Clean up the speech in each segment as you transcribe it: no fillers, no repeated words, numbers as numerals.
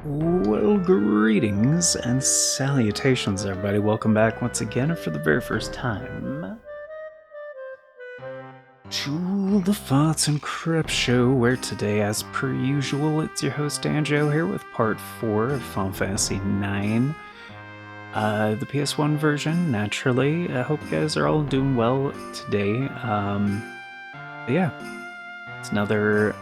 Well, greetings and salutations, everybody. Welcome back once again, for the very first time, to the Farts and Crep Show, where today, as per usual, it's your host, Anjo, here with part 4 of Final Fantasy IX. The PS1 version, naturally. I hope you guys are all doing well today. But yeah, it's another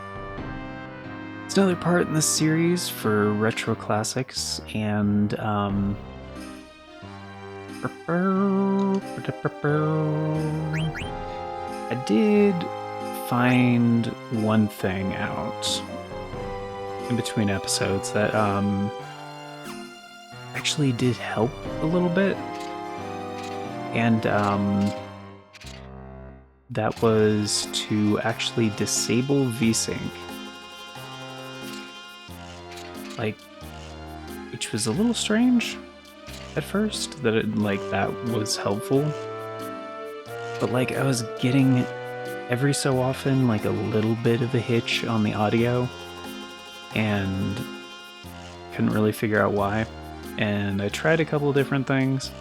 part in the series for retro classics, and I did find one thing out in between episodes that actually did help a little bit, and that was to actually disable VSync. Which was a little strange at first, that that was helpful. But I was getting every so often a little bit of a hitch on the audio, and couldn't really figure out why. And I tried a couple different things,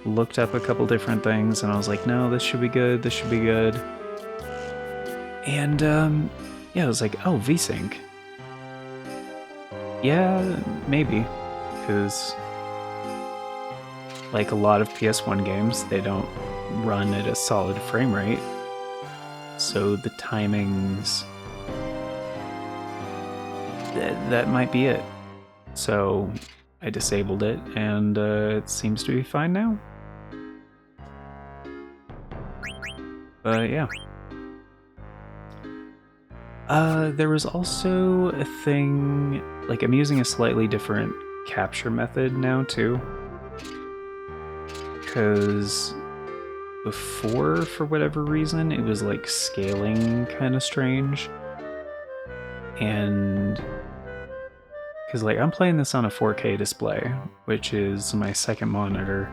looked up a couple different things, and I was like, no, this should be good, this should be good. And yeah, I was like, oh, VSync. Yeah, maybe, because a lot of PS1 games, they don't run at a solid frame rate, so the timings, that might be it. So I disabled it, and it seems to be fine now. But yeah. There was also a thing, I'm using a slightly different capture method now too, because before, for whatever reason, it was scaling kind of strange, and because I'm playing this on a 4K display, which is my second monitor,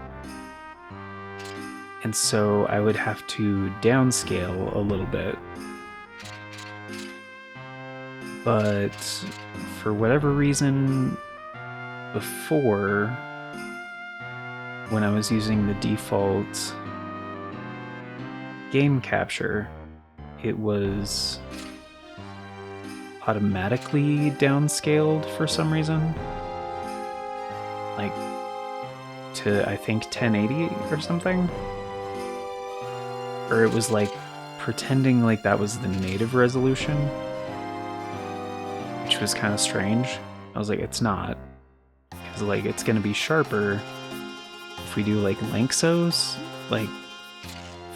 and so I would have to downscale a little bit. But for whatever reason, before, when I was using the default game capture, it was automatically downscaled for some reason. To, I think, 1080 or something? Or it was pretending that was the native resolution, which was kind of strange. I was like, it's not, because it's gonna be sharper if we do Lanxos,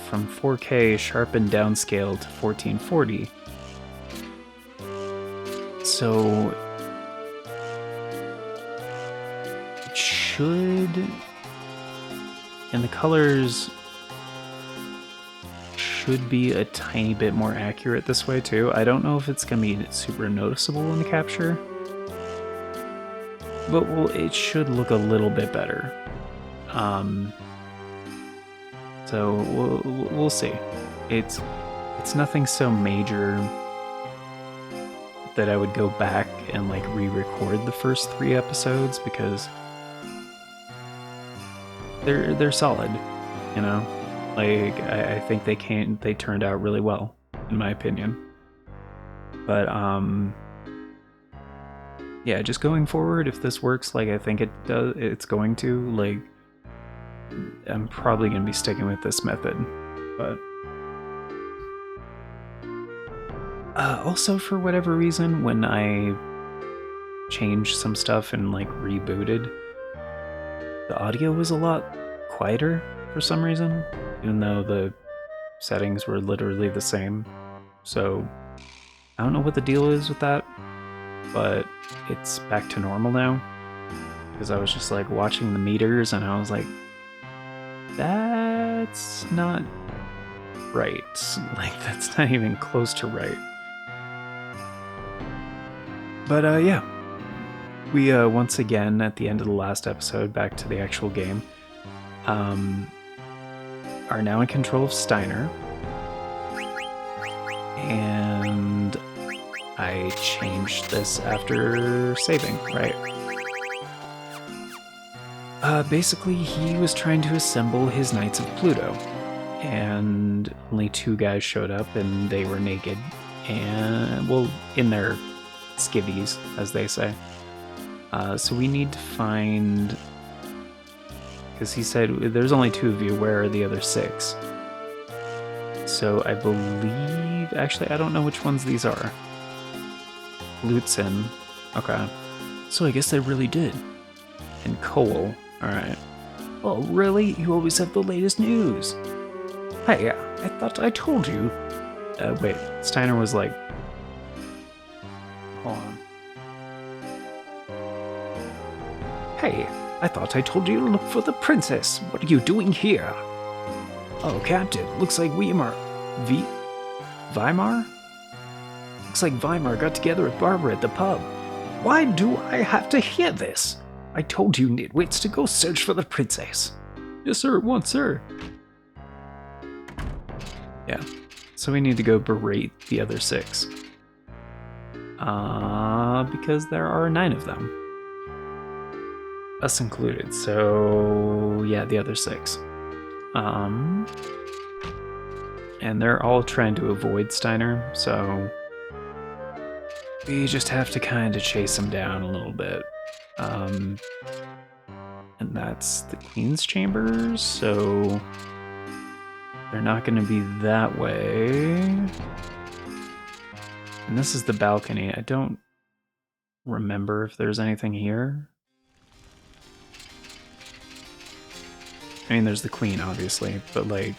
from 4K sharpened downscale to 1440. So it should, and the colors should be a tiny bit more accurate this way too. I don't know if it's gonna be super noticeable in the capture, but it should look a little bit better. So we'll see. It's nothing so major that I would go back and re-record the first 3 episodes, because they're solid, you know. I think they turned out really well, in my opinion. But, yeah, just going forward, if this works I think it's going to, I'm probably going to be sticking with this method. But, also, for whatever reason, when I changed some stuff and, rebooted, the audio was a lot quieter for some reason, even though the settings were literally the same. So I don't know what the deal is with that, but it's back to normal now, because I was just watching the meters, and I was like, that's not right. That's not even close to right. But yeah, we once again, at the end of the last episode, back to the actual game, are now in control of Steiner, and I changed this after saving, right? Basically, he was trying to assemble his Knights of Pluto, and only 2 guys showed up, and they were naked, and, well, in their skivvies, as they say. So we need to find, because he said, there's only 2 of you, where are the other 6? So I believe, actually, I don't know which ones these are. Lutzen, okay. So I guess they really did. And Cole, alright. Oh, really? You always have the latest news. Hey, I thought I told you. Wait, Steiner was like... Hold on. Hey, I thought I told you to look for the princess. What are you doing here? Oh, Captain, looks like Weimar... Weimar? Looks like Weimar got together with Barbara at the pub. Why do I have to hear this? I told you nitwits to go search for the princess. Yes, sir, at once, sir. Yeah, so we need to go berate the other 6. Because there are 9 of them. Us included, so yeah, the other 6. And they're all trying to avoid Steiner, so we just have to kind of chase him down a little bit. And that's the Queen's Chambers, so they're not going to be that way. And this is the balcony. I don't remember if there's anything here. I mean, there's the Queen, obviously, but like,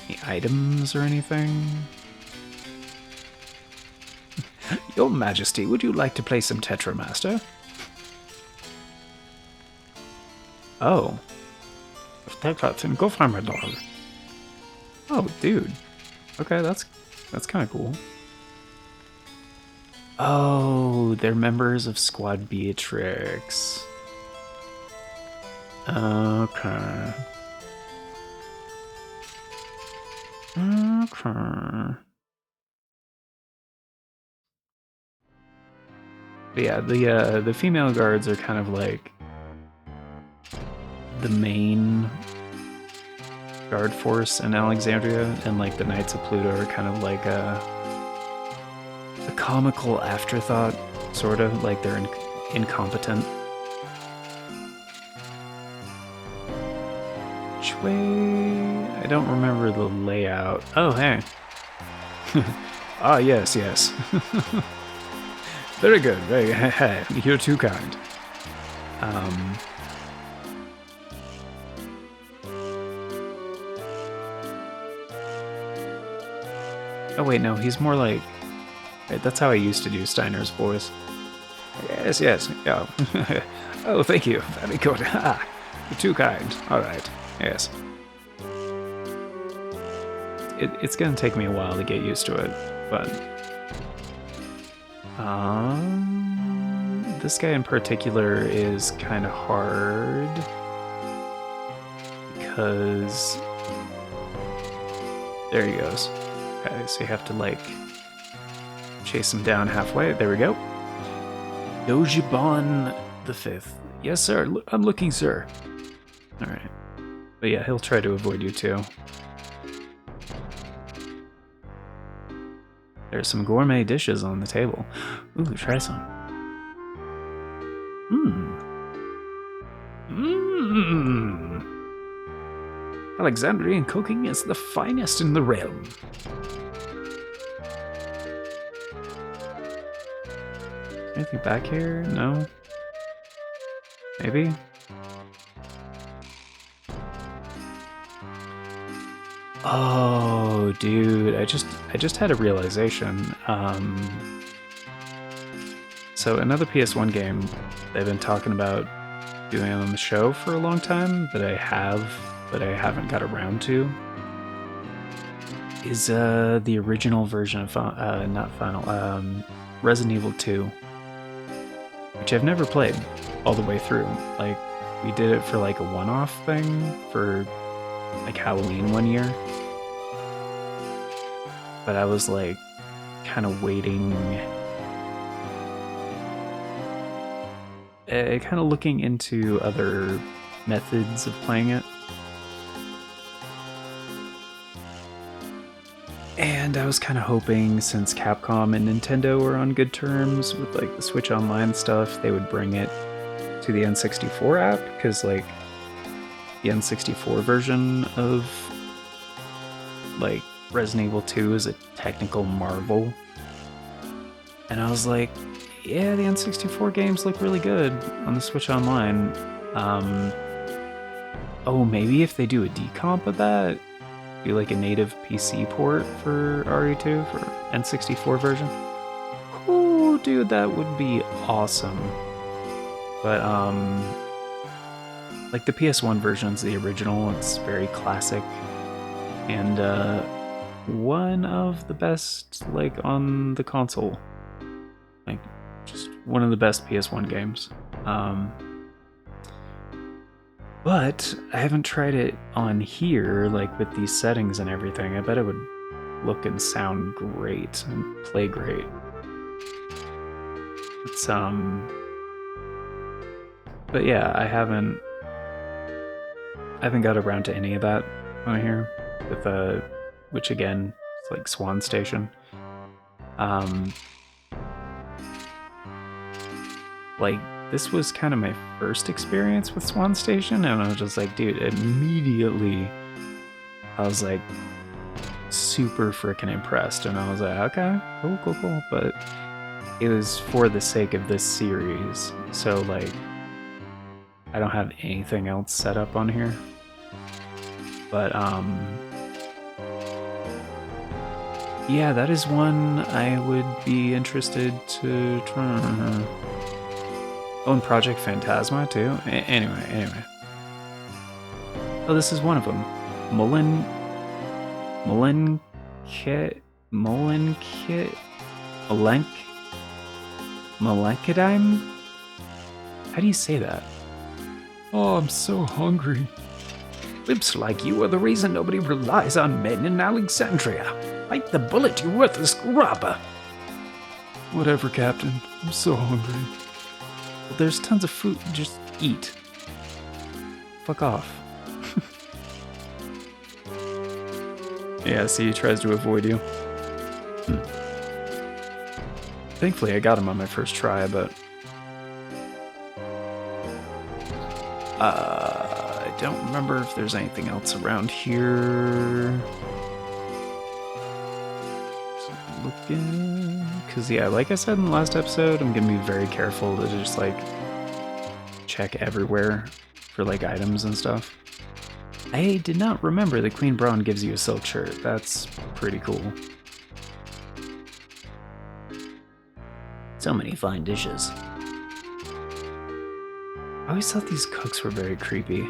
any items or anything? Your Majesty, would you like to play some Tetramaster? Oh. Go find my dog. Oh, dude. Okay, that's kind of cool. Oh, they're members of Squad Beatrix. Okay. Okay. But yeah, the female guards are kind of like the main guard force in Alexandria, and like the Knights of Pluto are kind of like a comical afterthought, sort of, like they're incompetent. Which way? I don't remember the layout. Oh, hey. Ah, yes, yes. Very good, very good. You're too kind. Oh wait, no, he's more like... Right, that's how I used to do Steiner's voice. Yes, yes, yeah. Oh, thank you, very good. Ah, you're too kind. Alright, yes. It's gonna take me a while to get used to it, but... This guy in particular is kind of hard because there he goes. Okay, so you have to like chase him down halfway. There we go. Dojibon the 5th. Yes, sir. I'm looking, sir. All right, but yeah, he'll try to avoid you too. There's some gourmet dishes on the table. Ooh, try some. Alexandrian cooking is the finest in the realm. Anything back here? No? Maybe? Oh, dude, I just had a realization. So another PS1 game they've been talking about doing on the show for a long time that I haven't got around to is the original version of Resident Evil 2, which I've never played all the way through. Like, we did it for like a one-off thing for like Halloween one year, but I was like kind of waiting, kind of looking into other methods of playing it. And I was kind of hoping, since Capcom and Nintendo were on good terms with like the Switch Online stuff, they would bring it to the N64 app, because like the N64 version of like Resident Evil 2 is a technical marvel. And I was like, yeah, the N64 games look really good on the Switch Online. Oh, maybe if they do a decomp of that, do like a native PC port for RE2 for N64 version. Cool, dude, that would be awesome. But like the PS1 version's the original. It's very classic and one of the best like on the console. Like just one of the best PS1 games. But I haven't tried it on here, like with these settings and everything. I bet it would look and sound great and play great. It's but yeah, I haven't got around to any of that on here with which again, it's like Swanstation. Like this was kind of my first experience with Swanstation, and I was just like, dude, immediately I was like super freaking impressed, and I was like, okay, cool. But it was for the sake of this series, so like I don't have anything else set up on here. But yeah, that is one I would be interested to try. Oh, and Project Phantasma too. Anyway. Oh, this is one of them. Malenkidime? How do you say that? Oh, I'm so hungry. Lips like you are the reason nobody relies on men in Alexandria. Bite the bullet, you worthless grubber. Whatever, Captain. I'm so hungry. Well, there's tons of food. Just eat. Fuck off. Yeah, see, he tries to avoid you. Thankfully, I got him on my first try, but... I don't remember if there's anything else around here. Just looking... Because, yeah, like I said in the last episode, I'm going to be very careful to just, like, check everywhere for, like, items and stuff. I did not remember that Queen Braun gives you a silk shirt. That's pretty cool. So many fine dishes. I always thought these cooks were very creepy.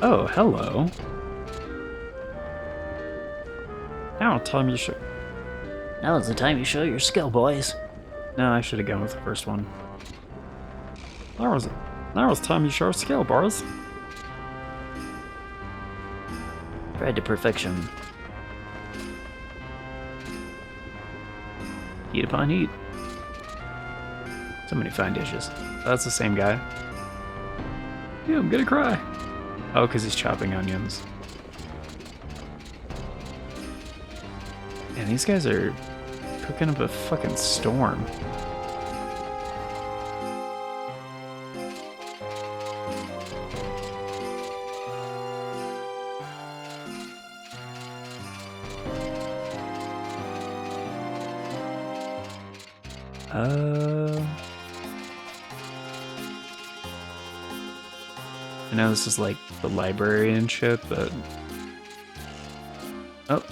Oh, hello. Now Now's the time you show your skill, boys. No, I should have gone with the first one. Now it's time you show skill, boys. Bred to perfection. Heat upon heat. So many fine dishes. That's the same guy. Yeah, I'm gonna cry. Oh, because he's chopping onions. Man, these guys are cooking up a fucking storm. I know this is like the library and shit, but... Oh.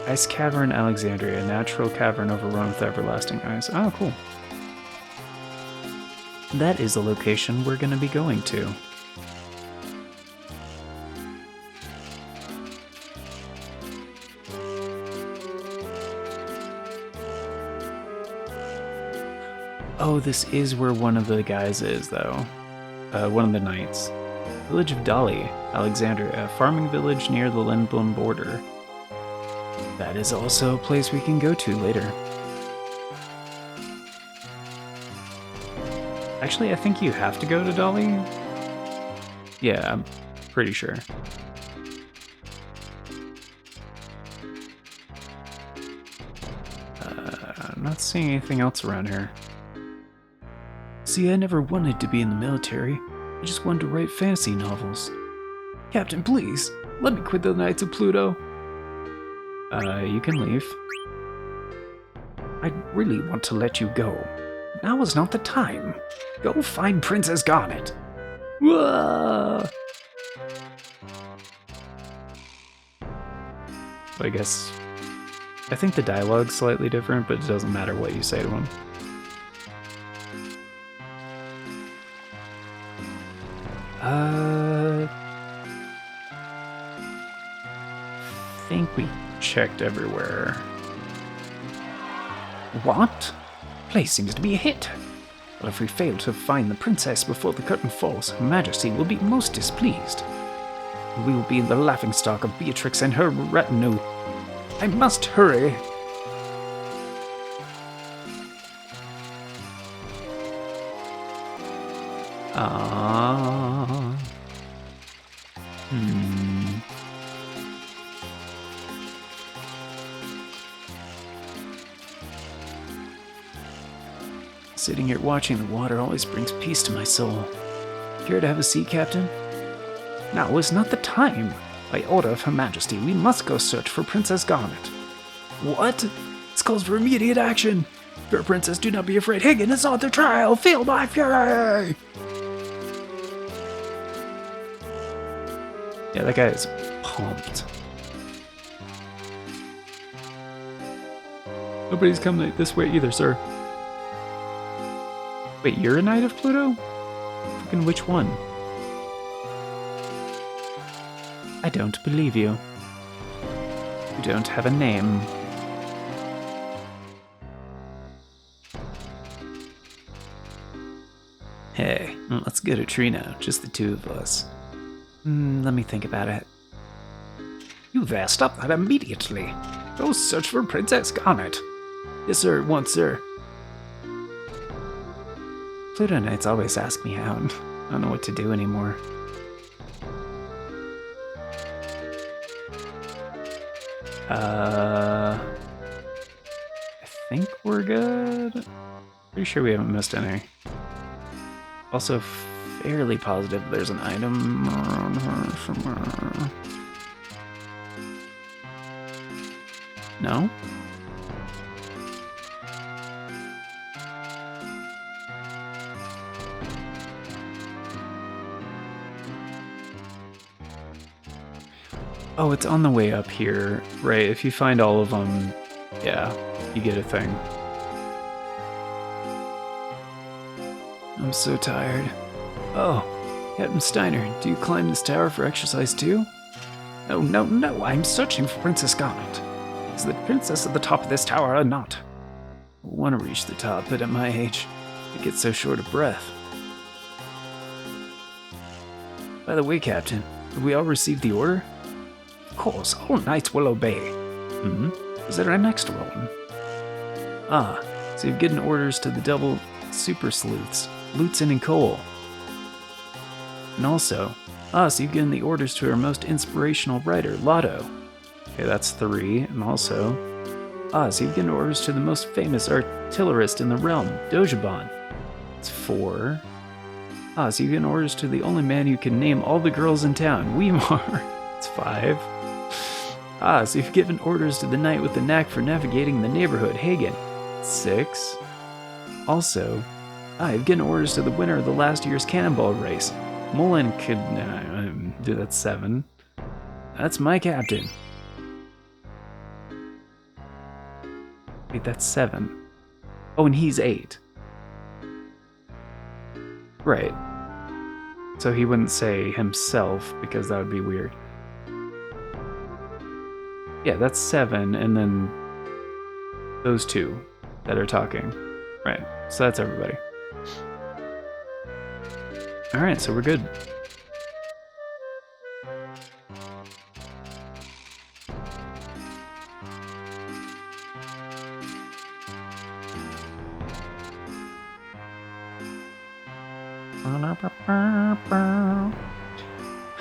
Ice Cavern, Alexandria. Natural cavern overrun with everlasting ice. Oh, cool. That is the location we're going to be going to. Oh, this is where one of the guys is, though. One of the knights. Village of Dali. Alexandria, a farming village near the Lindblom border. That is also a place we can go to later. Actually, I think you have to go to Dolly. Yeah, I'm pretty sure. I'm not seeing anything else around here. See, I never wanted to be in the military. I just wanted to write fantasy novels. Captain, please, let me quit the Knights of Pluto. You can leave. I really want to let you go. Now is not the time. Go find Princess Garnet. Whoa! I guess... I think the dialogue's slightly different, but it doesn't matter what you say to him. I think we checked everywhere. What? Place seems to be a hit. But if we fail to find the princess before the curtain falls, Her Majesty will be most displeased. We will be the laughingstock of Beatrix and her retinue. I must hurry. Sitting here watching the water always brings peace to my soul. Care to have a seat, Captain? Now is not the time. By order of Her Majesty, we must go search for Princess Garnet. What? This calls for immediate action. Fair Princess, do not be afraid. Hagen is on the trial. Feel my fury. Yeah, that guy is pumped. Nobody's coming this way either, sir. Wait, you're a Knight of Pluto? Fucking which one? I don't believe you. You don't have a name. Hey, let's go to tree now, just the two of us. Let me think about it. You there, stop that immediately. Go search for Princess Garnet. Yes, sir, at once, sir. Pluto Knights always ask me out. I don't know what to do anymore. I think we're good. Pretty sure we haven't missed any. Also, fairly positive there's an item around her somewhere. No? Oh, it's on the way up here, right? If you find all of them, yeah, you get a thing. I'm so tired. Oh, Captain Steiner, do you climb this tower for exercise too? No, no, no, I'm searching for Princess Garnet. Is the princess at the top of this tower or not? I want to reach the top, but at my age, I get so short of breath. By the way, Captain, have we all received the order? Of course, all knights will obey. Is there our next one? Ah, so you've given orders to the double super sleuths, Lutzen and Cole. And also, so you've given the orders to our most inspirational writer, Lotto. Okay, that's 3. And also, so you've given orders to the most famous artillerist in the realm, Dojaban. It's 4. So you've given orders to the only man who can name all the girls in town, Weimar. It's 5. So you've given orders to the knight with the knack for navigating the neighborhood, Hagen. 6. Also, you've given orders to the winner of the last year's cannonball race. Mullen could do that. 7. That's my captain. Wait, that's 7. Oh, and he's 8. Right. So he wouldn't say himself, because that would be weird. Yeah, that's 7, and then those 2 that are talking. Right, so that's everybody. Alright, so we're good.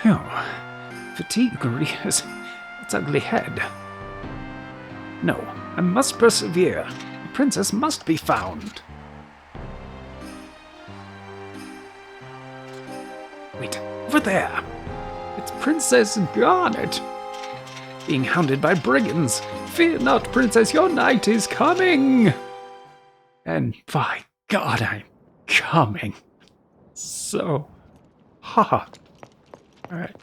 Phew. Fatigue rears its ugly head. No, I must persevere. The princess must be found. Wait, over there. It's Princess Garnet. Being hounded by brigands. Fear not, princess, your night is coming. And by God, I'm coming. So hot. Alright.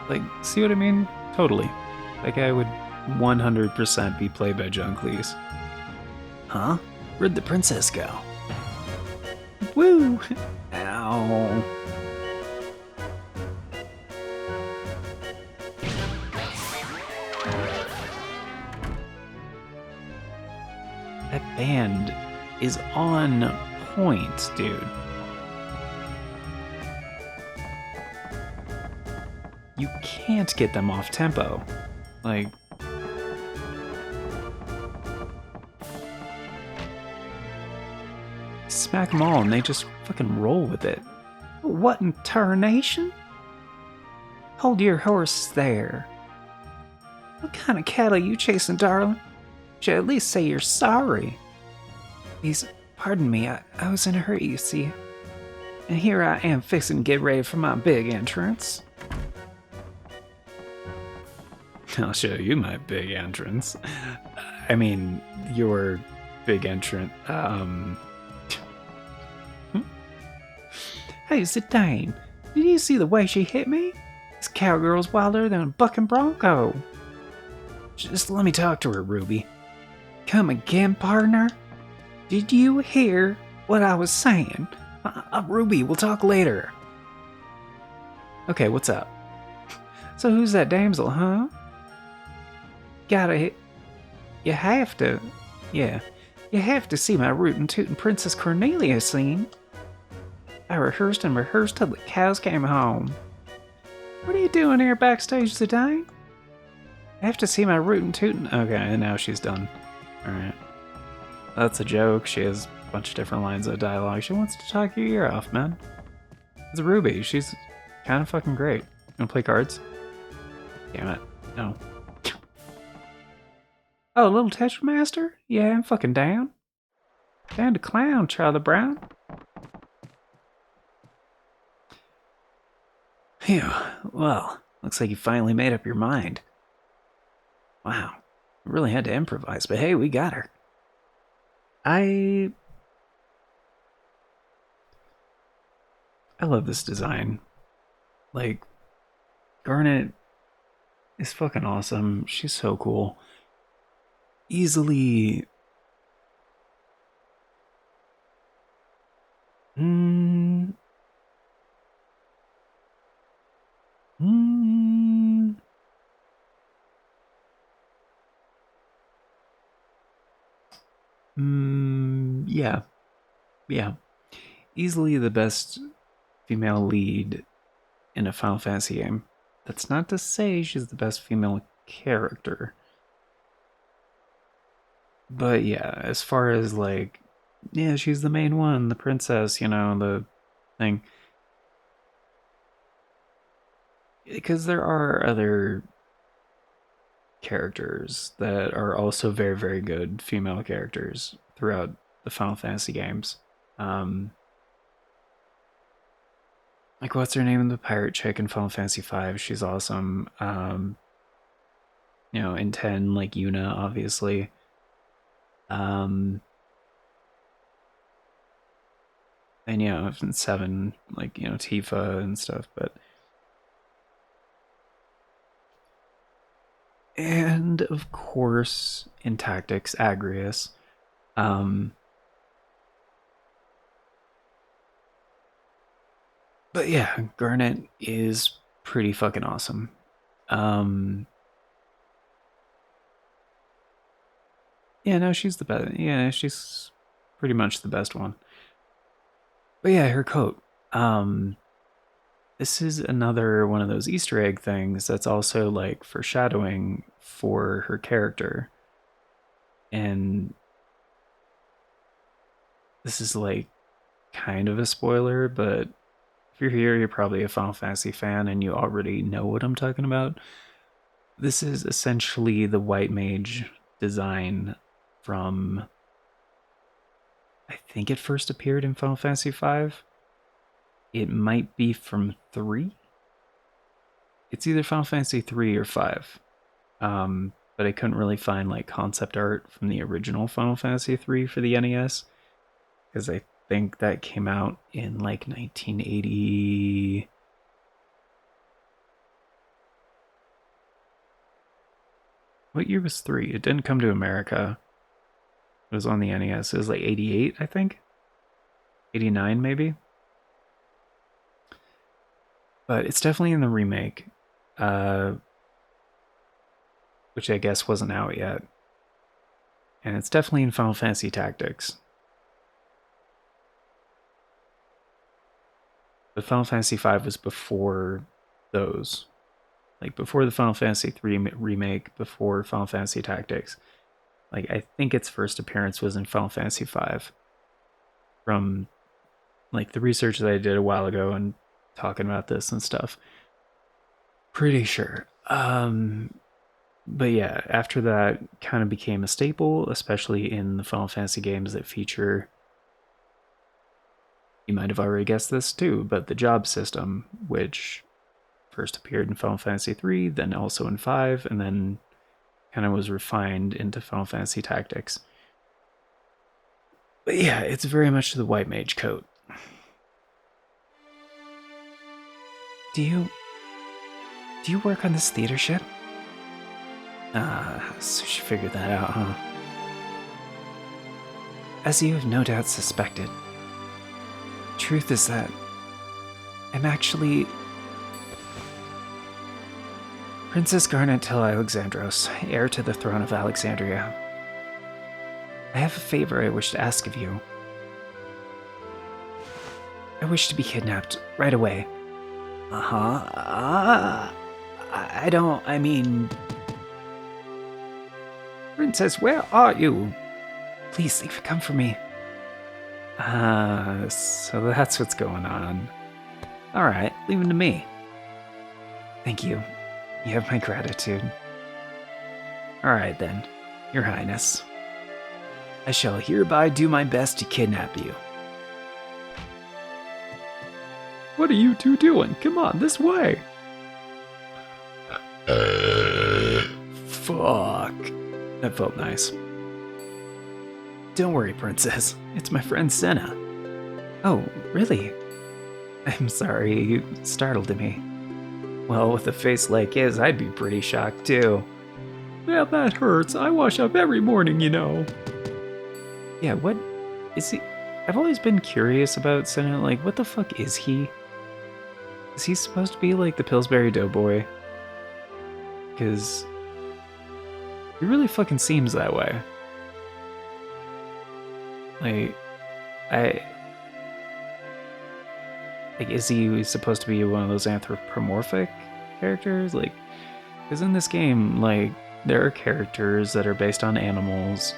Like, see what I mean? Totally. Like, I would 100% be played by John Cleese. Huh? Where'd the princess go? Woo! Ow. That band is on point, dude. You can't get them off tempo. Like, smack them all and they just fucking roll with it. What in tarnation? Hold your horse there. What kind of cattle you chasing, darling? Should at least say you're sorry. Please, pardon me, I was in a hurry, you see. And here I am fixing to get ready for my big entrance. I'll show you my big entrance. I mean, your big entrance. Hey, Zidane, did you see the way she hit me? This cowgirl's wilder than a bucking bronco. Just let me talk to her, Ruby. Come again, partner? Did you hear what I was saying? Ruby, we'll talk later. Okay, what's up? So who's that damsel, huh? You have to see my rootin' tootin' Princess Cornelia scene. I rehearsed and rehearsed till the cows came home. What are you doing here backstage today? I have to see my rootin' tootin'. Okay, and now she's done. Alright. That's a joke. She has a bunch of different lines of dialogue. She wants to talk your ear off, man. It's Ruby. She's kind of fucking great. You wanna play cards? Damn it. No. Oh, little Tetra Master? Yeah, I'm fucking down. Down to clown, Charlie Brown. Phew. Well, looks like you finally made up your mind. Wow. I really had to improvise, but hey, we got her. I love this design. Like, Garnet is fucking awesome. She's so cool. Easily... Yeah. Yeah. Easily the best female lead in a Final Fantasy game. That's not to say she's the best female character. But yeah, as far as like, yeah, she's the main one, the princess, you know, the thing. Because there are other characters that are also very, very good female characters throughout the Final Fantasy games. Like, what's her name? The pirate chick in Final Fantasy V. She's awesome. You know, in 10, like Yuna, obviously. And in 7, like, Tifa and stuff, but... And, of course, in Tactics, Agrius. But yeah, Garnet is pretty fucking awesome. Yeah, no, she's the best. Yeah, she's pretty much the best one. But yeah, her coat. This is another one of those Easter egg things that's also like foreshadowing for her character. And this is like kind of a spoiler, but if you're here, you're probably a Final Fantasy fan and you already know what I'm talking about. This is essentially the White Mage design from... I think it first appeared in Final Fantasy V. It might be from 3. It's either Final Fantasy 3 or 5. But I couldn't really find like concept art from the original Final Fantasy 3 for the NES, because I think that came out in like 1980. What year was 3? It didn't come to America. It was on the NES. It was like 88, I think. 89, maybe. But it's definitely in the remake, which I guess wasn't out yet. And it's definitely in Final Fantasy Tactics. But Final Fantasy V was before those. Like, before the Final Fantasy 3 remake, before Final Fantasy Tactics. Like, I think its first appearance was in Final Fantasy V. From, like, the research that I did a while ago and talking about this and stuff. Pretty sure. But yeah, after that kind of became a staple, especially in the Final Fantasy games that feature... You might have already guessed this too, but the job system, which first appeared in Final Fantasy 3, then also in 5, and then kind of was refined into Final Fantasy Tactics. But yeah, it's very much the White Mage coat. Do you work on this theater ship? So she figured that out, huh? As you have no doubt suspected, truth is that I'm actually Princess Garnet Tel Alexandros, heir to the throne of Alexandria. I have a favor I wish to ask of you. I wish to be kidnapped right away. I mean... Princess, where are you? Please leave, come for me. So that's what's going on. Alright, leave him to me. Thank you. You have my gratitude. Alright then, Your Highness. I shall hereby do my best to kidnap you. What are you two doing? Come on, this way! Fuck. That felt nice. Don't worry, Princess. It's my friend Senna. Oh, really? I'm sorry, you startled me. Well, with a face like his, I'd be pretty shocked too. Well, that hurts. I wash up every morning, you know. Yeah, what is he? I've always been curious about Senna. Like, what the fuck is he? Is he supposed to be like the Pillsbury Doughboy? Because he really fucking seems that way. Like, is he supposed to be one of those anthropomorphic characters? Like, because in this game, like, there are characters that are based on animals,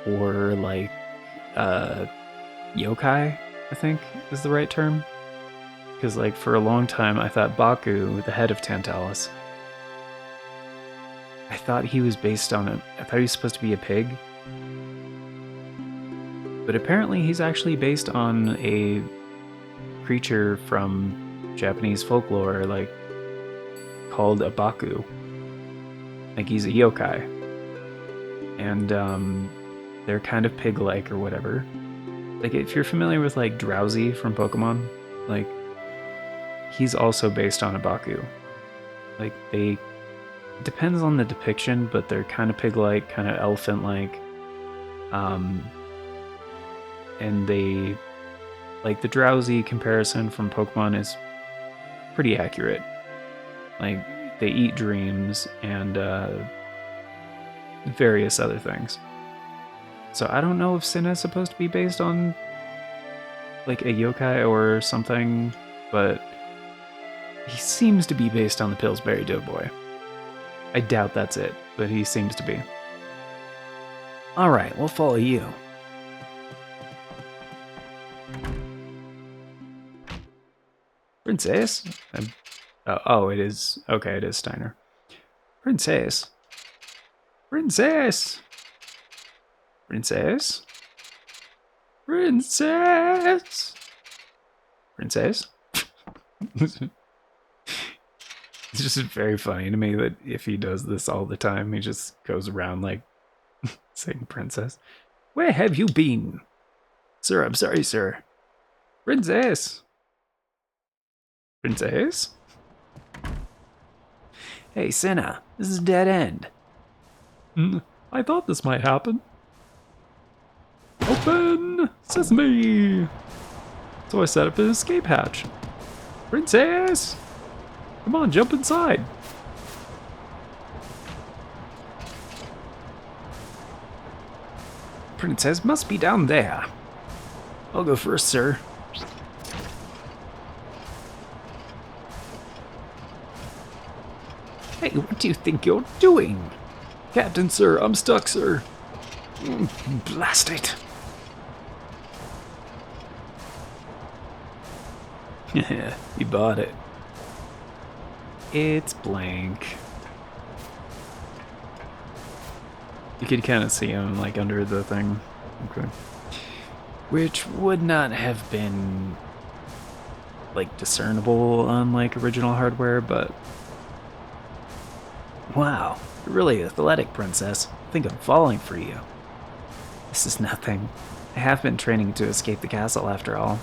or like, yokai, I think is the right term. Because, like, for a long time, I thought Baku, the head of Tantalus, I thought he was based on I thought he was supposed to be a pig. But apparently he's actually based on a creature from Japanese folklore, like, called a Baku. Like, he's a yokai. And, they're kind of pig-like or whatever. Like, if you're familiar with, like, Drowsy from Pokemon, like, he's also based on a Baku. Like, they... It depends on the depiction, but they're kind of pig-like, kind of elephant-like. And they... Like, the Drowsy comparison from Pokemon is pretty accurate. Like, they eat dreams and various other things. So I don't know if Sinna is supposed to be based on like a yokai or something, but he seems to be based on the Pillsbury Doughboy. I doubt that's it, but he seems to be. Alright, we'll follow you. Princess? Oh, it is. Okay, it is Steiner. Princess. Princess! Princess? Princess! Princess? It's just very funny to me that if he does this all the time, he just goes around like saying princess. Where have you been? Sir, I'm sorry, sir. Princess! Princess? Hey, Senna, this is a dead end. I thought this might happen. Open! Sesame! So I set up an escape hatch. Princess! Come on, jump inside. Princess must be down there. I'll go first, sir. Hey, what do you think you're doing? Captain, sir, I'm stuck, sir. Blast it. You bought it. It's blank. You could kind of see him like under the thing. Okay. Which would not have been like discernible on like original hardware, but wow, you're really athletic, princess. I think I'm falling for you. This is nothing. I have been training to escape the castle after all.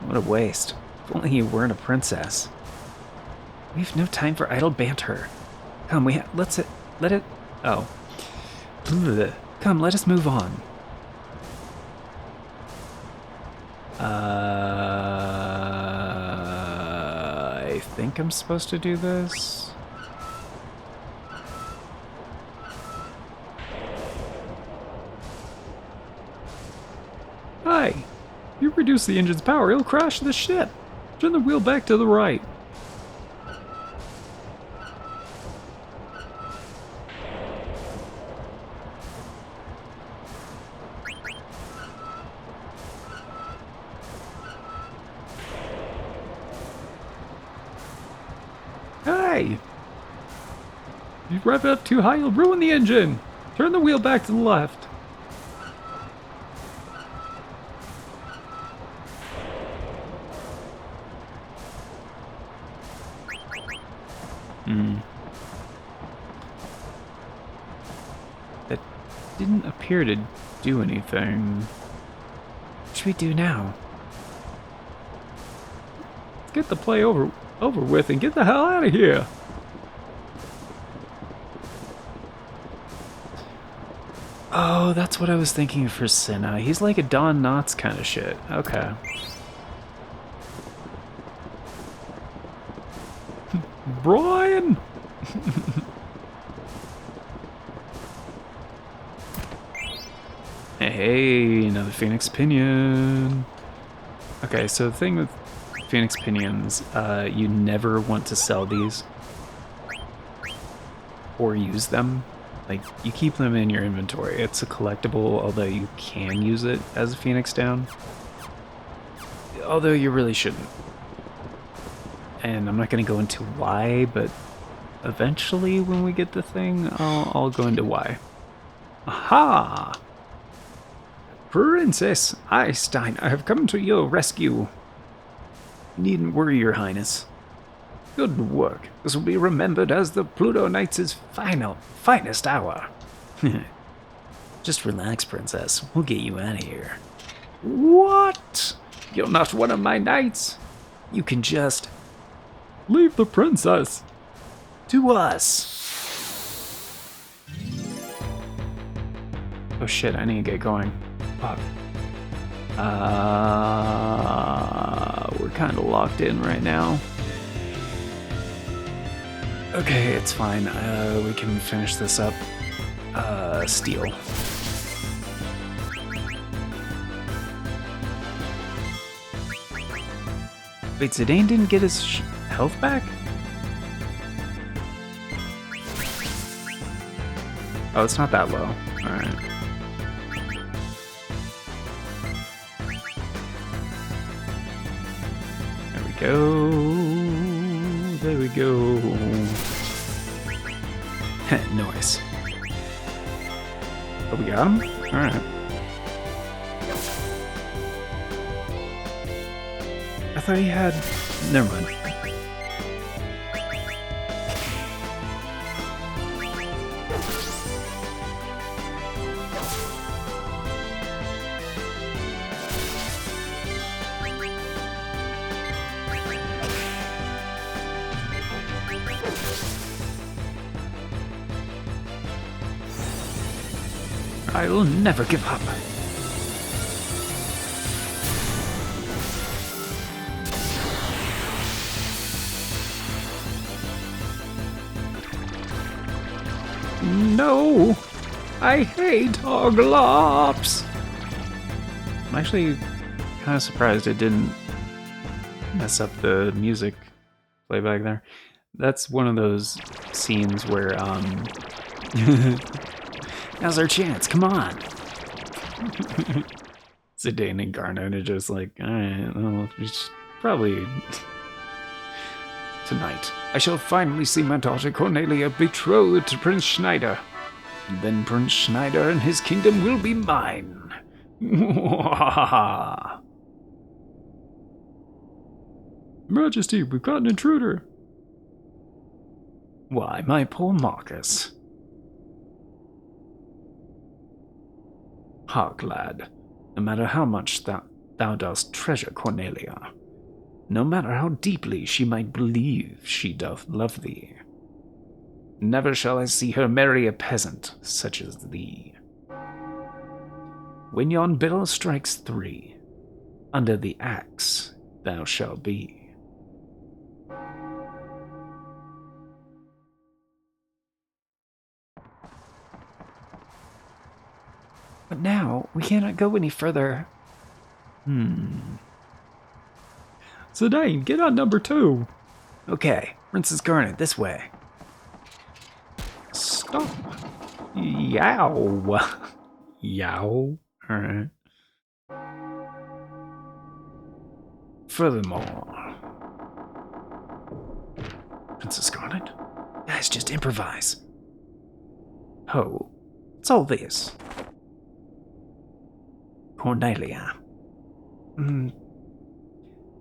What a waste. If only you weren't a princess. We have no time for idle banter. Come, let it. Oh. Come, let us move on. I think I'm supposed to do this. Hi. You reduce the engine's power, it'll crash the ship. Turn the wheel back to the right. Hey! You rev it up too high, you'll ruin the engine. Turn the wheel back to the left. That didn't appear to do anything. What should we do now? Let's get the play over with and get the hell out of here. Oh, that's what I was thinking for Senna. He's like a Don Knotts kind of shit. Okay. Brian! Hey, another Phoenix Pinion. Okay, so the thing with Phoenix Pinions, you never want to sell these or use them. Like, you keep them in your inventory. It's a collectible, although you can use it as a Phoenix down. Although you really shouldn't. And I'm not going to go into why, but eventually when we get the thing, I'll go into why. Aha! Princess Einstein, I have come to your rescue. You needn't worry, your highness. Good work. This will be remembered as the Pluto Knights' finest hour. Just relax, princess. We'll get you out of here. What? You're not one of my knights. You can just leave the princess to us. Oh shit, I need to get going. Fuck. We're kind of locked in right now. Okay, it's fine. We can finish this up. Steel. Wait, Zidane didn't get his health back? Oh, it's not that low. Alright. There we go. There we go. Nice. Oh, we got him? Alright. I thought he had... Never mind. I'll never give up. No! I hate Oglops! I'm actually kind of surprised it didn't mess up the music playback there. That's one of those scenes where, now's our chance, come on! Zidane and Garnet are just like, alright, well, we should probably... Tonight, I shall finally see my daughter Cornelia betrothed to Prince Schneider. And then Prince Schneider and his kingdom will be mine. Majesty, we've got an intruder. Why, my poor Marcus. Hark, lad, no matter how much thou dost treasure Cornelia, no matter how deeply she might believe she doth love thee, never shall I see her marry a peasant such as thee. When yon bell strikes 3, under the axe thou shalt be. But now, we cannot go any further. Zidane, get on number 2. Okay, Princess Garnet, this way. Stop. Yow. Yow. Alright. Furthermore... Princess Garnet? Guys, just improvise. Oh, what's all this? Cornelia.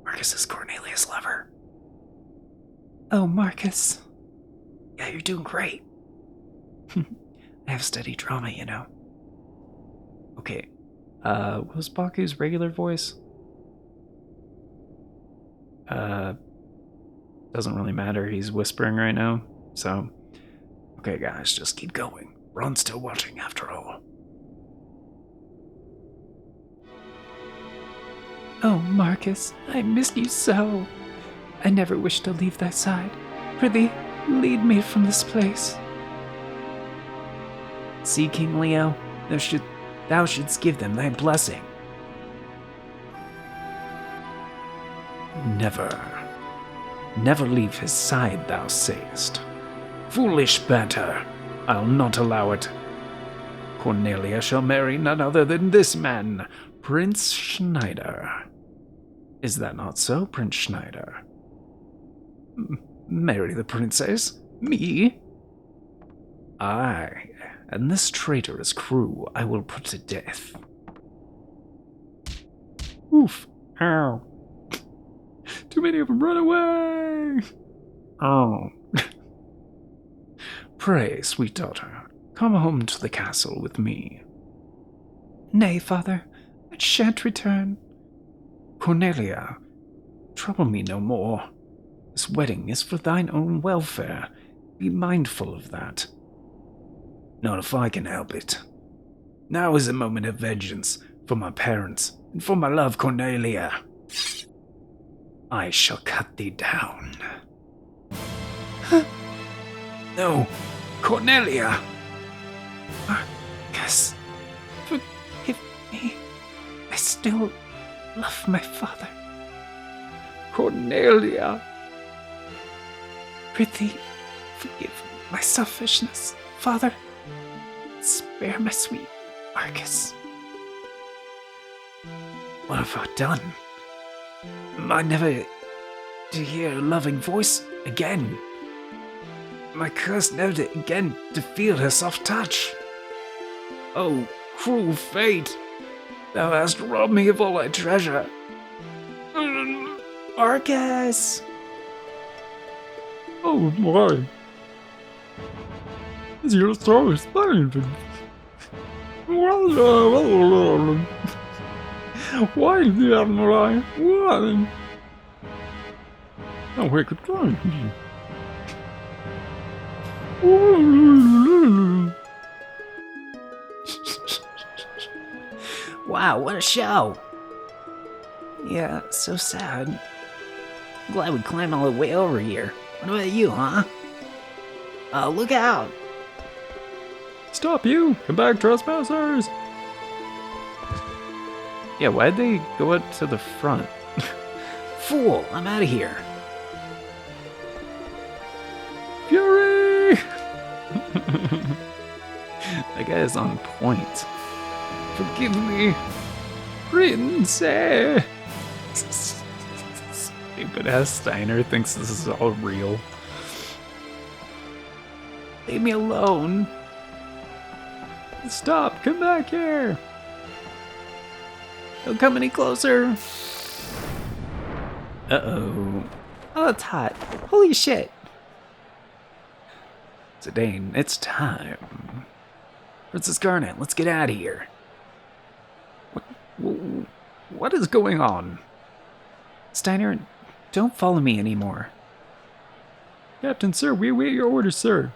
Marcus is Cornelia's lover. Oh, Marcus. Yeah, you're doing great. I have studied drama, you know. Okay. What was Baku's regular voice? Doesn't really matter. He's whispering right now. So, okay, guys, just keep going. Ron's still watching after all. Oh, Marcus, I missed you so. I never wish to leave thy side. Prithee, lead me from this place. See, King Leo, thou shouldst give them thy blessing. Never leave his side, thou sayest. Foolish banter, I'll not allow it. Cornelia shall marry none other than this man, Prince Schneider. Is that not so, Prince Schneider? Marry the princess? Me? Aye, and this traitorous crew I will put to death. Oof. Ow. Too many of them, run away! Oh. Pray, sweet daughter, come home to the castle with me. Nay, father, I shan't return. Cornelia, trouble me no more. This wedding is for thine own welfare. Be mindful of that. Not if I can help it. Now is a moment of vengeance for my parents and for my love, Cornelia. I shall cut thee down. No, Cornelia! Marcus, forgive me. I still love my father. Cornelia! Prithee, forgive my selfishness, Father. Spare my sweet Marcus. What have I done? Am I never to hear a loving voice again? Am I cursed never again to feel her soft touch? Oh, cruel fate! Thou hast robbed me of all I treasure. Marcus! Oh my! You're so strange. Why didn't I? Why? Oh, we could try. Wow, what a show! Yeah, so sad. Glad we climbed all the way over here. What about you, huh? Look out! Stop you! Come back, trespassers! Yeah, why'd they go up to the front? Fool! I'm out of here! Fury! That guy is on point. Forgive me, princess! Stupid ass Steiner thinks this is all real. Leave me alone! Stop! Come back here! Don't come any closer! Uh-oh. Oh, that's hot. Holy shit! Zidane, it's time. Princess Garnet, let's get out of here. What is going on? Steiner, don't follow me anymore. Captain, sir, we await your orders, sir.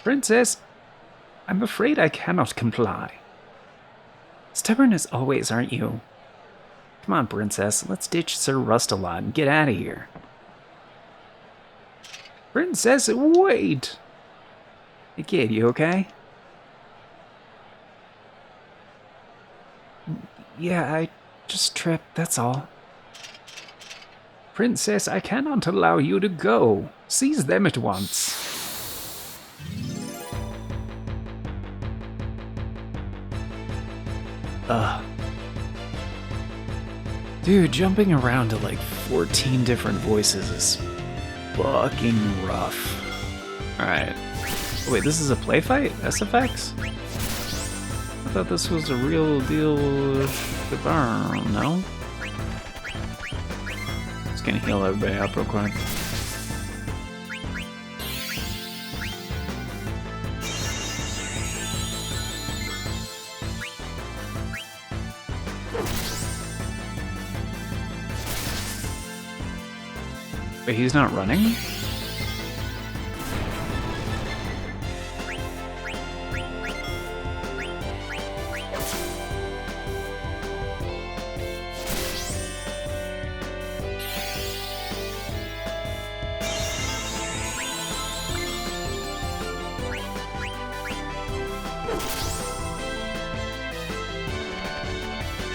Princess, I'm afraid I cannot comply. Stubborn as always, aren't you? Come on, Princess, let's ditch Sir Rustalot and get out of here. Princess, wait! Hey kid, you okay? Yeah, I just tripped, that's all. Princess, I cannot allow you to go. Seize them at once. Dude, jumping around to like 14 different voices is fucking rough. Alright. Wait, this is a play fight? SFX? I thought this was a real deal. No? Just gonna heal everybody up real quick. Wait, he's not running?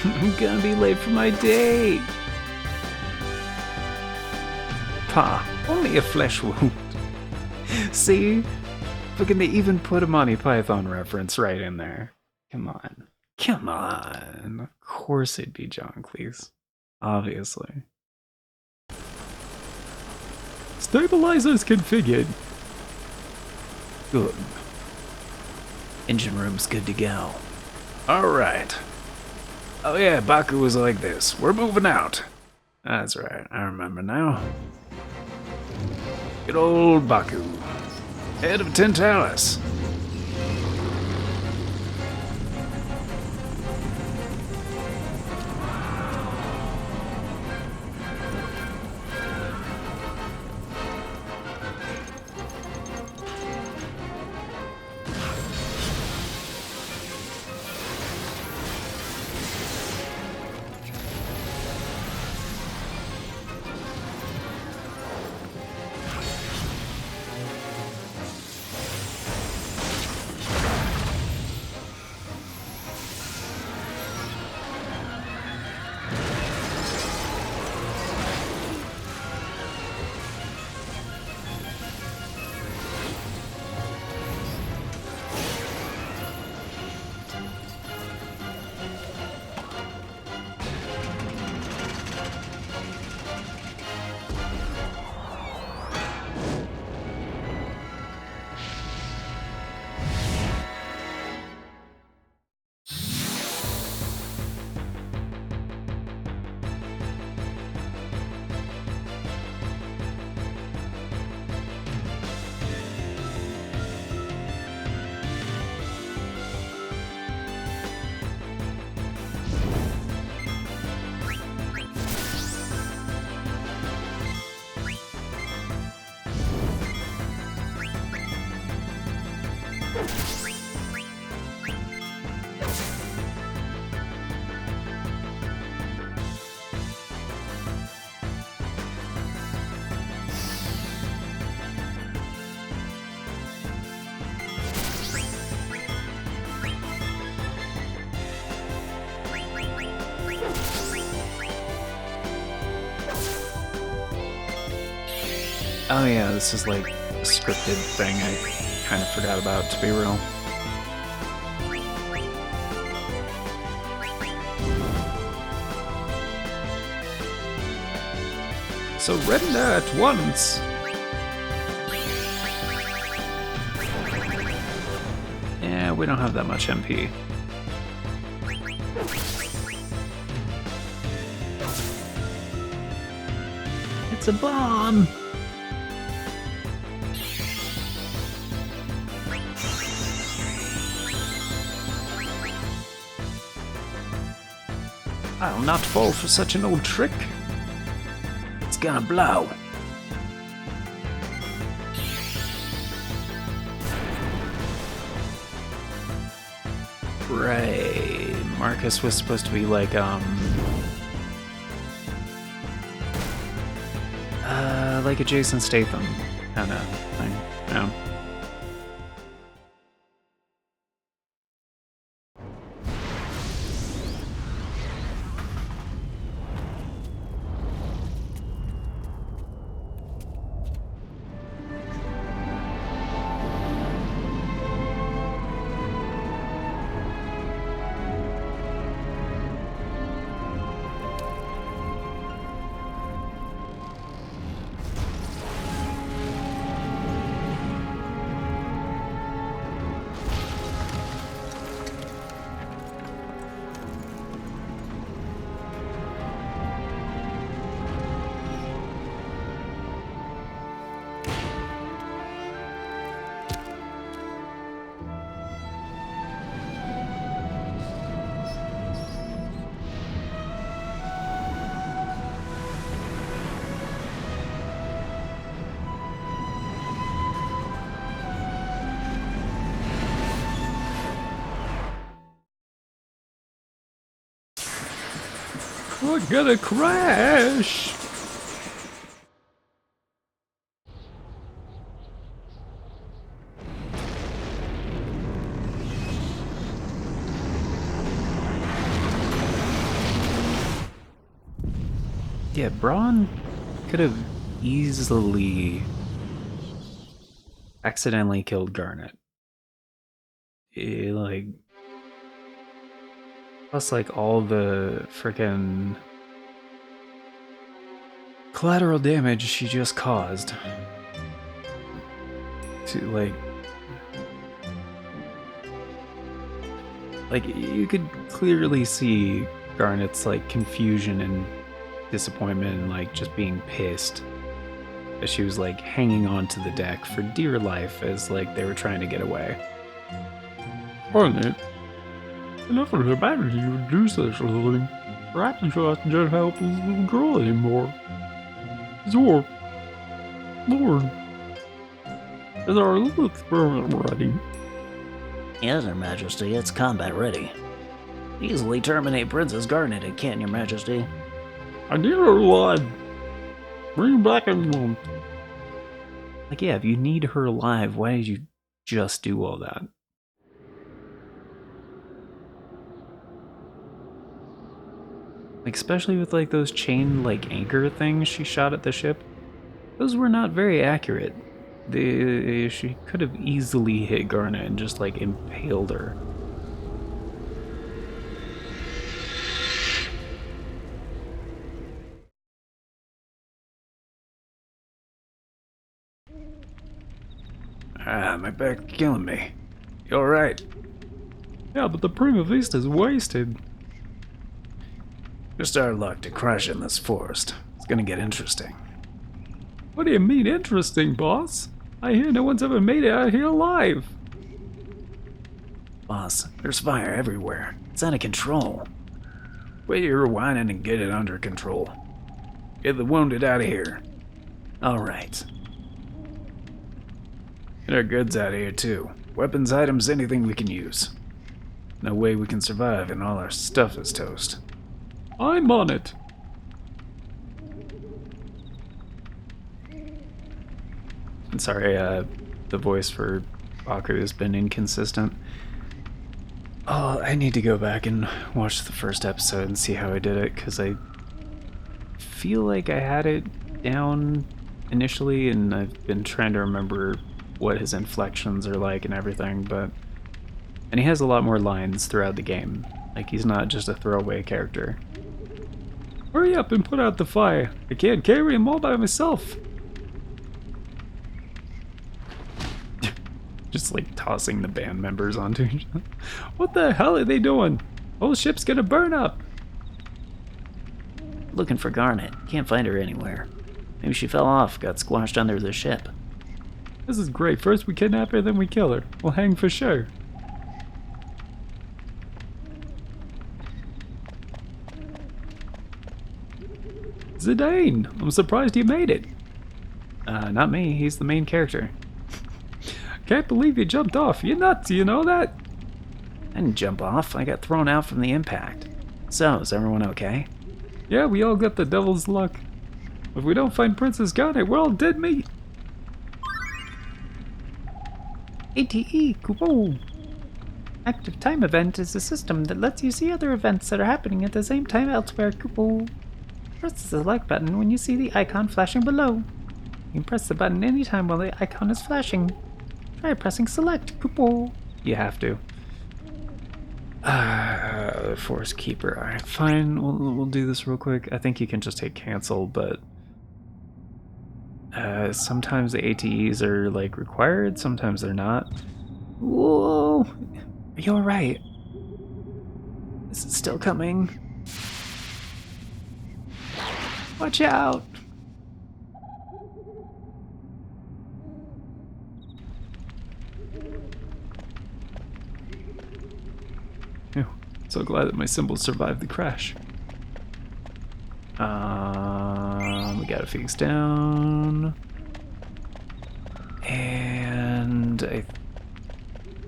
I'm gonna be late for my date. Pa, only a flesh wound. See? Fucking they even put a Monty Python reference right in there. Come on. Come on. Of course it'd be John Cleese. Obviously. Stabilizers configured. Good. Engine room's good to go. Alright. Oh yeah, Baku was like this. We're moving out. That's right, I remember now. Good old Baku. Head of Tentalis. Oh yeah, this is like a scripted thing I kind of forgot about, to be real. Surrender at once. Yeah, we don't have that much MP. It's a bomb! I'll not fall for such an old trick. It's gonna blow. Right. Marcus was supposed to be like, like a Jason Statham kind of thing. Yeah. We're gonna crash. Yeah, Braun could have easily accidentally killed Garnet. Like, plus like all the freaking collateral damage she just caused. To like you could clearly see Garnet's like confusion and disappointment and like just being pissed as she was like hanging on to the deck for dear life as like they were trying to get away. Garnet, enough of the matter you would do such a thing. Perhaps you should just help this little girl anymore. Zor, Lord, is our little experiment ready? Yes, Your Majesty, it's combat ready. Easily terminate Princess Garnet, it can, Your Majesty. I need her alive. Bring her back in one. Like, yeah, if you need her alive, why did you just do all that? Like, especially with like those chain like anchor things she shot at the ship. Those were not very accurate. She could have easily hit Garnet and just like impaled her. Ah, my back's killing me. You alright? Yeah, but the Prima Vista's wasted. Just our luck to crash in this forest. It's gonna get interesting. What do you mean interesting, boss? I hear no one's ever made it out here alive. Boss, there's fire everywhere. It's out of control. Quit your whining and get it under control. Get the wounded out of here. Alright. Get our goods out of here too. Weapons, items, anything we can use. No way we can survive and all our stuff is toast. I'm on it. I'm sorry, the voice for Baku has been inconsistent. Oh, I need to go back and watch the first episode and see how I did it, because I feel like I had it down initially, and I've been trying to remember what his inflections are like and everything, and he has a lot more lines throughout the game. Like, he's not just a throwaway character. Hurry up and put out the fire. I can't carry him all by myself. Just like tossing the band members onto each other. What the hell are they doing? Whole ship's gonna burn up. Looking for Garnet. Can't find her anywhere. Maybe she fell off, got squashed under the ship. This is great. First we kidnap her, then we kill her. We'll hang for sure. Zidane, I'm surprised you made it. Not me, he's the main character. Can't believe you jumped off. You're nuts, you know that? I didn't jump off. I got thrown out from the impact. So, is everyone okay? Yeah, we all got the devil's luck. If we don't find Princess Garnet, we're all dead meat. ATE, Kupo. Active Time Event is a system that lets you see other events that are happening at the same time elsewhere, Kupo. Press the select button when you see the icon flashing below. You can press the button anytime while the icon is flashing. Try pressing select, Kupo. You have to. Force Keeper. Alright, fine. We'll do this real quick. I think you can just hit cancel, but sometimes the ATEs are like required, sometimes they're not. Whoa! Are you alright? Is it still coming? Watch out! Phew. So glad that my symbol survived the crash. We got a Phoenix down. And I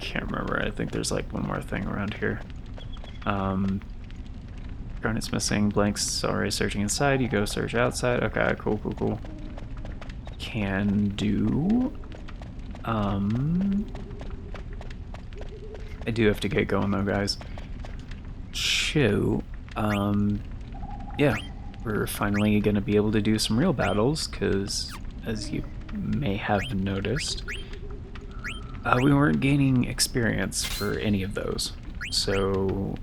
can't remember. I think there's like one more thing around here. Garnet's missing. Blank's already searching inside. You go search outside. Okay, cool. Can do. I do have to get going though, guys. Yeah, we're finally gonna be able to do some real battles, because as you may have noticed, we weren't gaining experience for any of those. So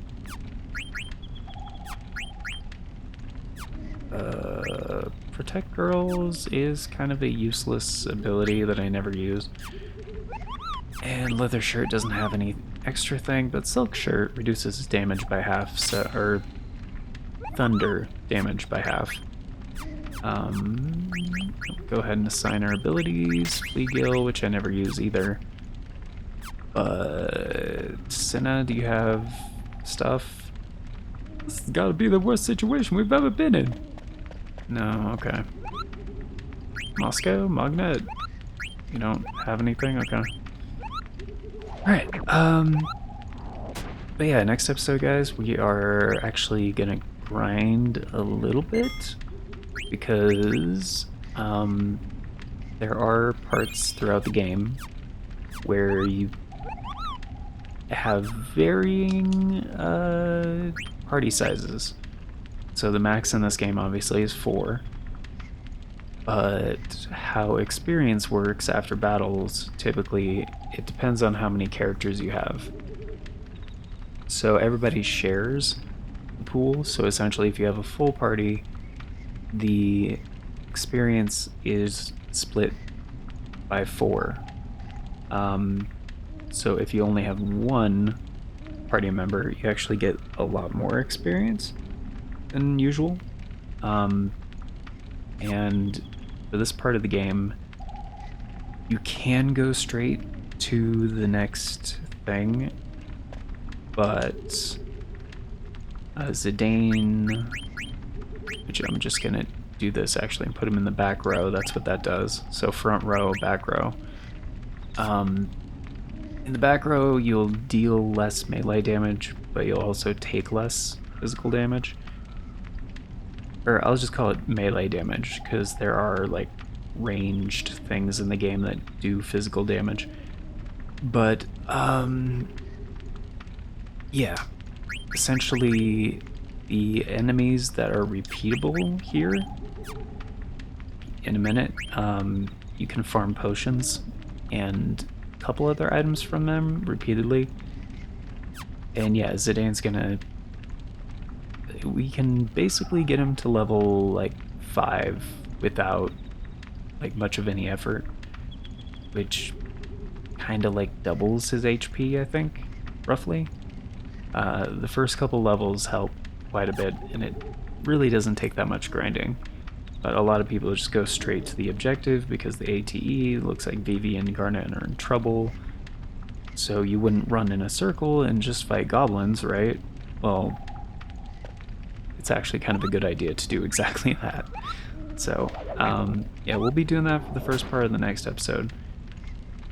Protect Girls is kind of a useless ability that I never use. And Leather Shirt doesn't have any extra thing, but Silk Shirt reduces his damage by half, or Thunder damage by half. Go ahead and assign our abilities. Fleagill, which I never use either. Senna, do you have stuff? This has got to be the worst situation we've ever been in. No, okay. Moscow, Magnet, you don't have anything? Okay. Alright, but yeah, next episode, guys, we are actually gonna grind a little bit, because there are parts throughout the game where you have varying party sizes. So the max in this game obviously is 4, but how experience works after battles, typically it depends on how many characters you have. So everybody shares the pool, so essentially if you have a full party, the experience is split by 4. So if you only have one party member, you actually get a lot more experience than usual. And for this part of the game, you can go straight to the next thing, but Zidane, which I'm just gonna do this actually and put him in the back row. That's what that does. So front row, back row. In the back row, you'll deal less melee damage, but you'll also take less physical damage. Or I'll just call it melee damage, because there are like ranged things in the game that do physical damage. But, yeah. Essentially, the enemies that are repeatable here, in a minute, you can farm potions and a couple other items from them repeatedly. And yeah, Zidane's gonna... We can basically get him to level, like, 5 without, like, much of any effort. Which kind of, like, doubles his HP, I think, roughly. The first couple levels help quite a bit, and it really doesn't take that much grinding. But a lot of people just go straight to the objective because the ATE looks like Vivi and Garnet are in trouble. So you wouldn't run in a circle and just fight goblins, right? Well, it's actually kind of a good idea to do exactly that. So, yeah, we'll be doing that for the first part of the next episode.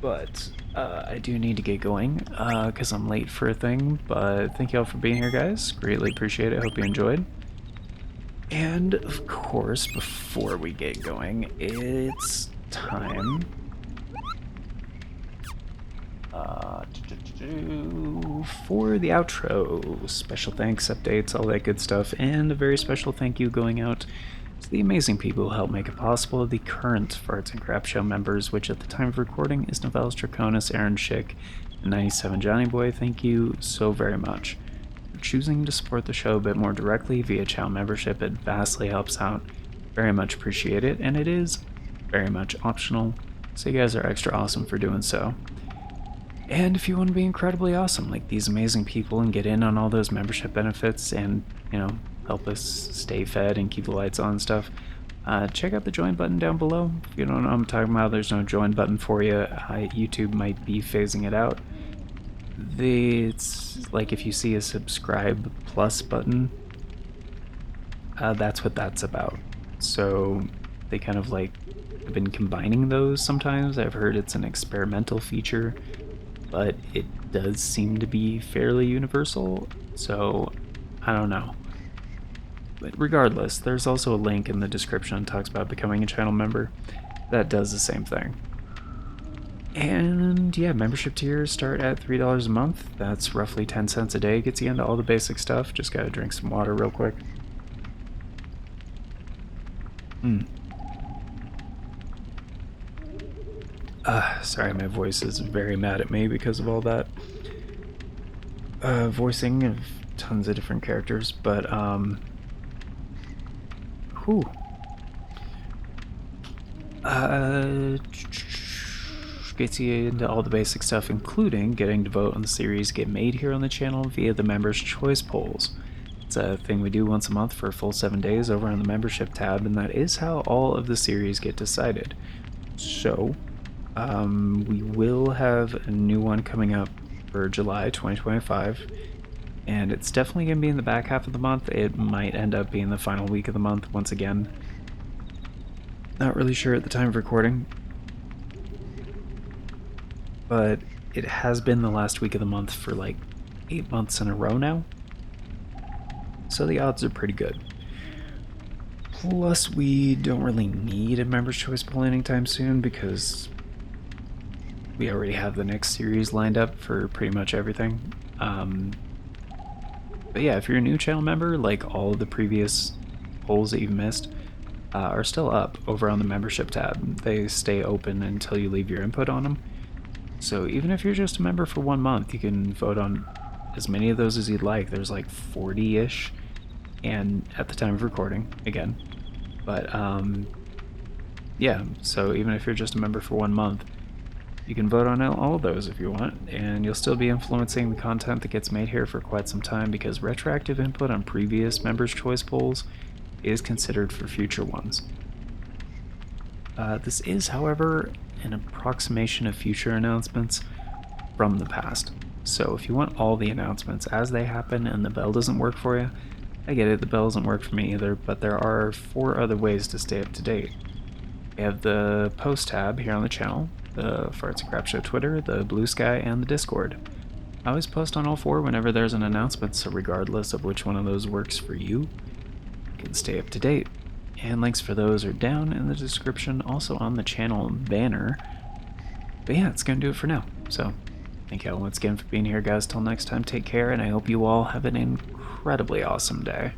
But I do need to get going because I'm late for a thing. But thank you all for being here, guys. Greatly appreciate it. Hope you enjoyed. And of course, before we get going, it's time for the outro. Special thanks, updates, all that good stuff, and a very special thank you going out to the amazing people who helped make it possible, the current Farts and Crap Show members, which at the time of recording is Novellis Draconis, Aaron Schick, and 97 Johnny Boy. Thank you so very much. Choosing to support the show a bit more directly via channel membership, it vastly helps out. Very much appreciate it, and it is very much optional, so you guys are extra awesome for doing so. And if you want to be incredibly awesome like these amazing people and get in on all those membership benefits and, you know, help us stay fed and keep the lights on and stuff, check out the join button down below. If you don't know what I'm talking about, there's no join button for you. YouTube might be phasing it out. It's like if you see a subscribe plus button, that's what that's about. So they kind of like have been combining those sometimes. I've heard it's an experimental feature, but it does seem to be fairly universal, so I don't know. But regardless, there's also a link in the description that talks about becoming a channel member that does the same thing. And yeah, membership tiers start at $3 a month. That's roughly 10 cents a day. Gets you into all the basic stuff. Just gotta drink some water real quick. Sorry, my voice is very mad at me because of all that voicing of tons of different characters, but gets you into all the basic stuff, including getting to vote on the series get made here on the channel via the members choice polls. It's a thing we do once a month for a full 7 days over on the membership tab, and that is how all of the series get decided. So we will have a new one coming up for July 2025, and it's definitely going to be in the back half of the month. It might end up being the final week of the month once again. Not really sure at the time of recording, but it has been the last week of the month for like 8 months in a row now, so the odds are pretty good. Plus, we don't really need a members choice poll anytime soon because we already have the next series lined up for pretty much everything. But yeah, if you're a new channel member, like all of the previous polls that you've missed are still up over on the membership tab. They stay open until you leave your input on them. So even if you're just a member for 1 month, you can vote on as many of those as you'd like. There's like 40-ish, and at the time of recording, again. But yeah, so even if you're just a member for 1 month, you can vote on all of those if you want, and you'll still be influencing the content that gets made here for quite some time because retroactive input on previous members' choice polls is considered for future ones. This is, however, an approximation of future announcements from the past. So if you want all the announcements as they happen and the bell doesn't work for you, I get it, the bell doesn't work for me either, but there are 4 other ways to stay up to date. We have the post tab here on the channel, the Farts and Crap Show Twitter, the Bluesky, and the Discord. I always post on all four whenever there's an announcement, so regardless of which one of those works for you, you can stay up to date. And links for those are down in the description, also on the channel banner. But yeah, it's going to do it for now. So, thank you all once again for being here, guys. Till next time, take care, and I hope you all have an incredibly awesome day.